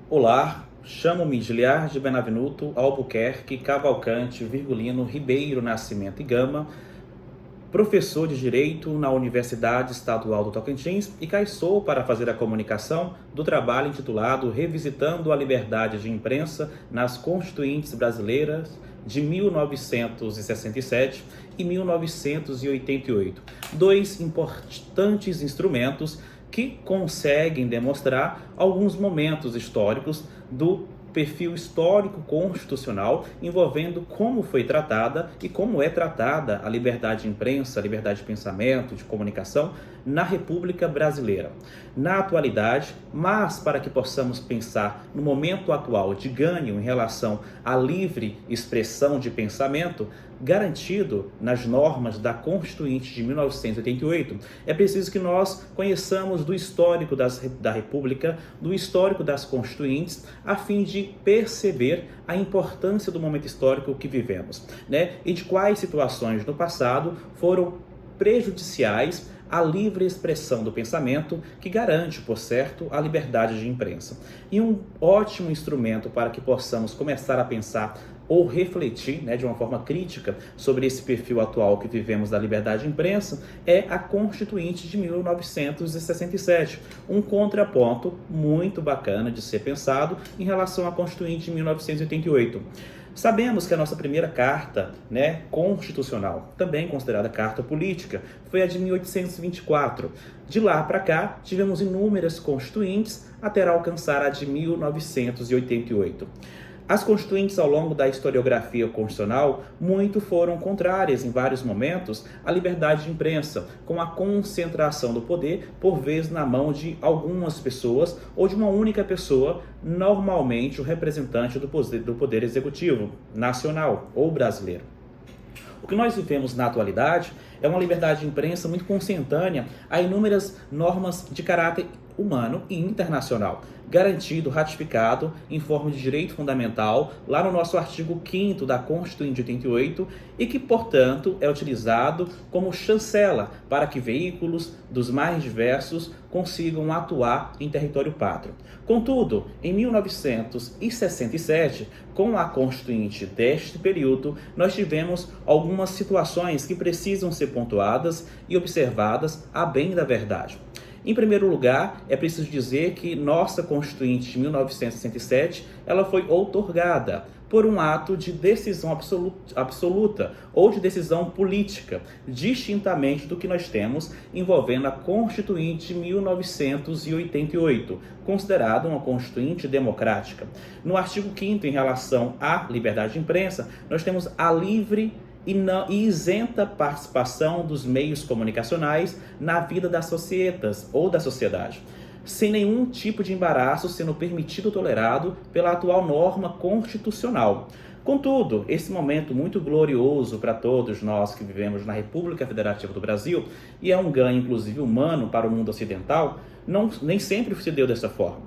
Olá, chamo-me Giliardi Benavenuto Albuquerque Cavalcante Virgulino Ribeiro Nascimento e Gama, professor de Direito na Universidade Estadual do Tocantins, e cá estou para fazer a comunicação do trabalho intitulado Revisitando a Liberdade de Imprensa nas Constituintes Brasileiras de 1967 e 1988, dois importantes instrumentos que conseguem demonstrar alguns momentos históricos do perfil histórico constitucional envolvendo como foi tratada e como é tratada a liberdade de imprensa, a liberdade de pensamento, de comunicação na República Brasileira. Na atualidade, mas para que possamos pensar no momento atual de ganho em relação à livre expressão de pensamento, garantido nas normas da Constituinte de 1988, é preciso que nós conheçamos do histórico da República, do histórico das Constituintes, a fim de perceber a importância do momento histórico que vivemos, e de quais situações no passado foram prejudiciais à livre expressão do pensamento, que garante, por certo, a liberdade de imprensa. E um ótimo instrumento para que possamos começar a pensar ou refletir, de uma forma crítica sobre esse perfil atual que vivemos da liberdade de imprensa é a Constituinte de 1967, um contraponto muito bacana de ser pensado em relação à Constituinte de 1988. Sabemos que a nossa primeira carta, constitucional, também considerada carta política, foi a de 1824. De lá para cá, tivemos inúmeras constituintes até alcançar a de 1988. As constituintes ao longo da historiografia constitucional muito foram contrárias em vários momentos à liberdade de imprensa, com a concentração do poder, por vezes na mão de algumas pessoas ou de uma única pessoa, normalmente o representante do poder executivo nacional ou brasileiro. O que nós vivemos na atualidade é uma liberdade de imprensa muito consentânea a inúmeras normas de caráter humano e internacional, garantido, ratificado em forma de direito fundamental lá no nosso artigo 5º da Constituinte de 88 e que, portanto, é utilizado como chancela para que veículos dos mais diversos consigam atuar em território pátrio. Contudo, em 1967, com a Constituinte deste período, nós tivemos algumas situações que precisam ser pontuadas e observadas a bem da verdade. Em primeiro lugar, é preciso dizer que nossa Constituinte de 1967 ela foi outorgada por um ato de decisão absoluta ou de decisão política, distintamente do que nós temos envolvendo a Constituinte de 1988, considerada uma Constituinte democrática. No artigo 5º, em relação à liberdade de imprensa, nós temos a livre e isenta participação dos meios comunicacionais na vida das societas ou da sociedade, sem nenhum tipo de embaraço sendo permitido ou tolerado pela atual norma constitucional. Contudo, esse momento muito glorioso para todos nós que vivemos na República Federativa do Brasil, e é um ganho inclusive humano para o mundo ocidental, nem sempre se deu dessa forma.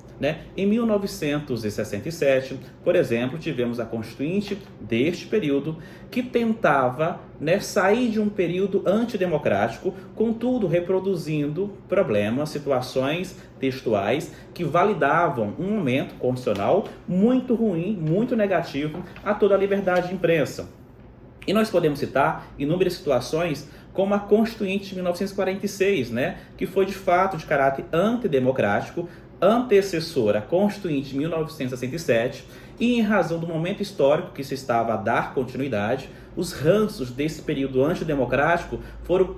Em 1967, por exemplo, tivemos a Constituinte deste período que tentava sair de um período antidemocrático, contudo reproduzindo problemas, situações textuais que validavam um momento constitucional muito ruim, muito negativo a toda a liberdade de imprensa. E nós podemos citar inúmeras situações como a Constituinte de 1946, que foi de fato de caráter antidemocrático, antecessora à Constituinte de 1967, e em razão do momento histórico que se estava a dar continuidade, os ranços desse período antidemocrático foram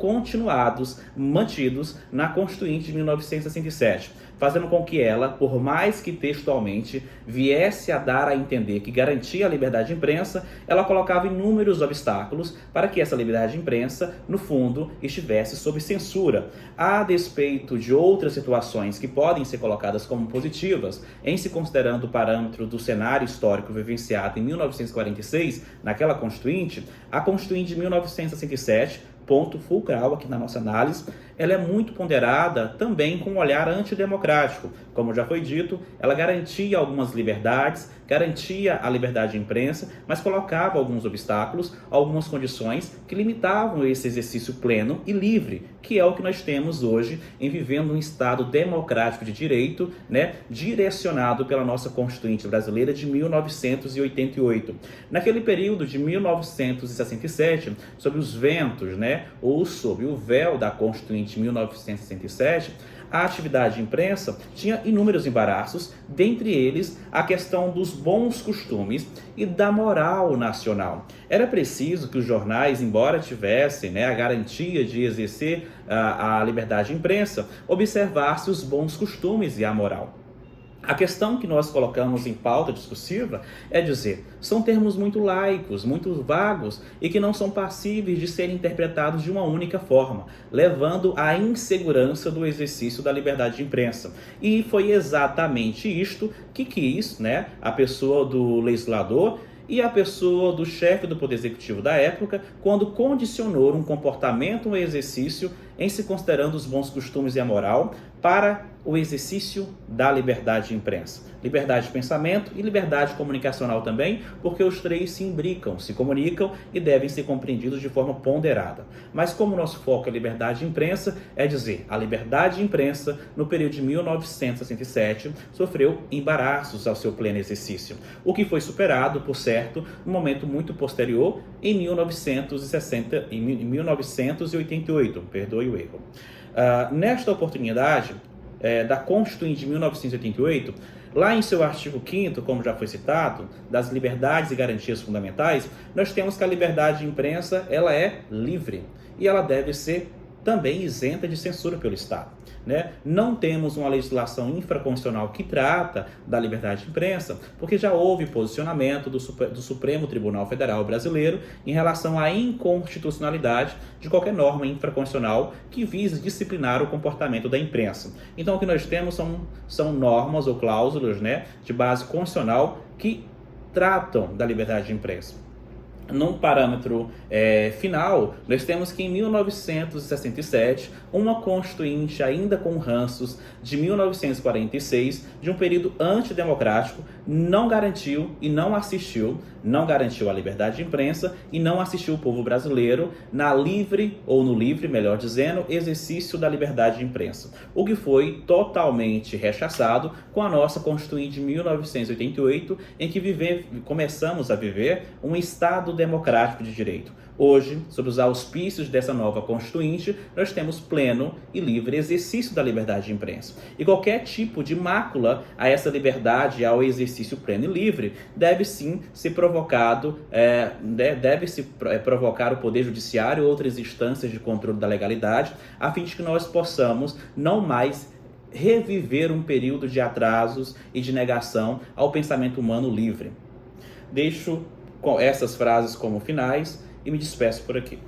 mantidos na Constituinte de 1967, fazendo com que ela, por mais que textualmente viesse a dar a entender que garantia a liberdade de imprensa, ela colocava inúmeros obstáculos para que essa liberdade de imprensa, no fundo, estivesse sob censura, a despeito de outras situações que podem ser colocadas como positivas, em se considerando o parâmetro do cenário histórico vivenciado em 1946, naquela Constituinte. A Constituinte de 1967, ponto fulcral aqui na nossa análise, ela é muito ponderada também com um olhar antidemocrático. Como já foi dito, ela garantia algumas liberdades, garantia a liberdade de imprensa, mas colocava alguns obstáculos, algumas condições que limitavam esse exercício pleno e livre, que é o que nós temos hoje em vivendo um Estado democrático de direito, né, direcionado pela nossa Constituinte brasileira de 1988. Naquele período de 1967, sob os ventos, né, ou sob o véu da Constituinte de 1967, a atividade de imprensa tinha inúmeros embaraços, dentre eles a questão dos bons costumes e da moral nacional. Era preciso que os jornais, embora tivessem, né, a garantia de exercer a liberdade de imprensa, observassem os bons costumes e a moral. A questão que nós colocamos em pauta discursiva é dizer, são termos muito laicos, muito vagos e que não são passíveis de serem interpretados de uma única forma, levando à insegurança do exercício da liberdade de imprensa. E foi exatamente isto que quis, né, a pessoa do legislador e a pessoa do chefe do Poder Executivo da época, quando condicionou um comportamento, um exercício, em se considerando os bons costumes e a moral, para o exercício da liberdade de imprensa. Liberdade de pensamento e liberdade comunicacional também, porque os três se imbricam, se comunicam e devem ser compreendidos de forma ponderada. Mas como o nosso foco é liberdade de imprensa, é dizer, a liberdade de imprensa, no período de 1967, sofreu embaraços ao seu pleno exercício, o que foi superado, por certo, no momento muito posterior, em 1988, perdoe o erro. Nesta oportunidade, da Constituinte de 1988, lá em seu artigo 5º, como já foi citado, das liberdades e garantias fundamentais, nós temos que a liberdade de imprensa ela é livre e ela deve ser também isenta de censura pelo Estado. Né? Não temos uma legislação infraconstitucional que trata da liberdade de imprensa, porque já houve posicionamento do Supremo Tribunal Federal Brasileiro em relação à inconstitucionalidade de qualquer norma infraconstitucional que vise disciplinar o comportamento da imprensa. Então, o que nós temos são normas ou cláusulas, né, de base constitucional que tratam da liberdade de imprensa. Num parâmetro final, nós temos que em 1967, uma Constituinte ainda com ranços de 1946, de um período antidemocrático, não garantiu a liberdade de imprensa e não assistiu o povo brasileiro no livre, melhor dizendo, exercício da liberdade de imprensa. O que foi totalmente rechaçado com a nossa Constituinte de 1988, em que começamos a viver um Estado democrático de direito. Hoje, sob os auspícios dessa nova Constituinte, nós temos pleno e livre exercício da liberdade de imprensa. E qualquer tipo de mácula a essa liberdade, ao exercício pleno e livre, deve sim ser provocado, provocar o Poder Judiciário ou outras instâncias de controle da legalidade, a fim de que nós possamos não mais reviver um período de atrasos e de negação ao pensamento humano livre. Deixo com essas frases como finais e me despeço por aqui.